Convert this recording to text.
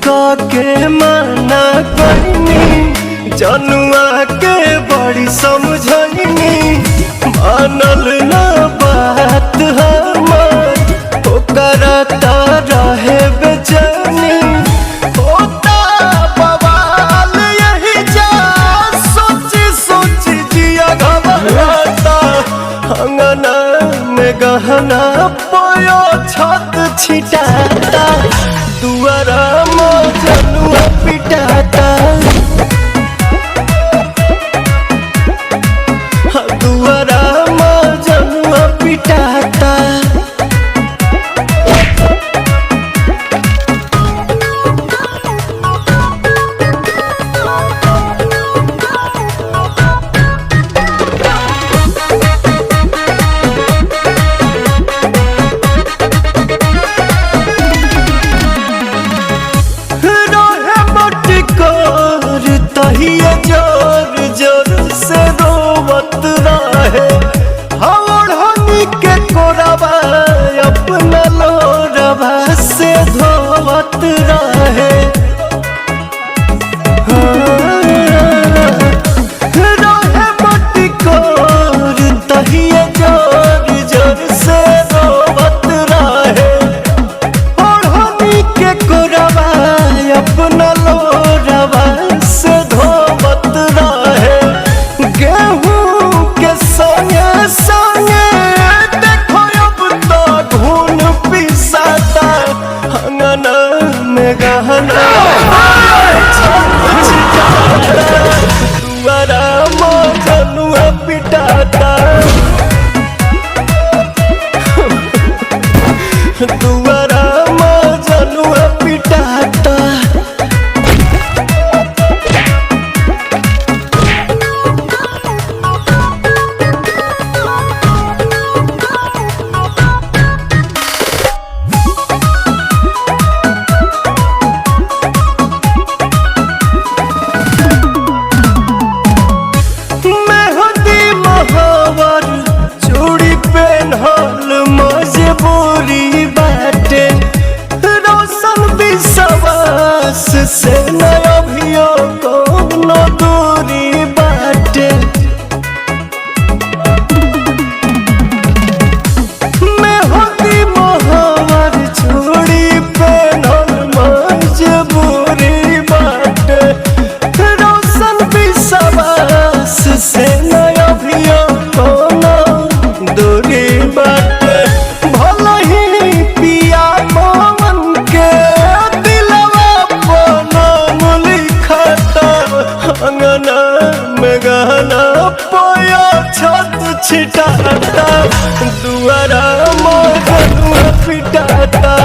के मना करनी जनुआ के बड़ी समझनी मानल ना बात हमार ओकरा रहे बेचैनी होता बवाल यही जा सोची सोची जिया घबराता अंगना में गहना पोयो छत छिटाता दुआरा जनुआ पिटाता दुआरा जनुआ पिटाता तहिए जोर जोर से रोवत रहे हनी के कोरबा अपना लोरबा से धोवत रहे मटिकोर तहिए जोर जोर से रोवत रहे हनी के कोरबा अपना लोरबा गहना दुआरा जनुआ पिटाता दुआरा जनुआ पिटाता चूड़ी पेन्हल मजबूरी बाटे रोशन विश्वास से नया भियो कोनो दूरी बाटे मेहंदी मोहवर चूड़ी पेन्हल मजबूरी बाटे रोशन विश्वास से नया भियो दूरी बाटे भला ही पिया मोहन के दिलवा नाम लिखता अंगना में गहना पोया छत छिटाता दुआरा जनुआ पिटाता।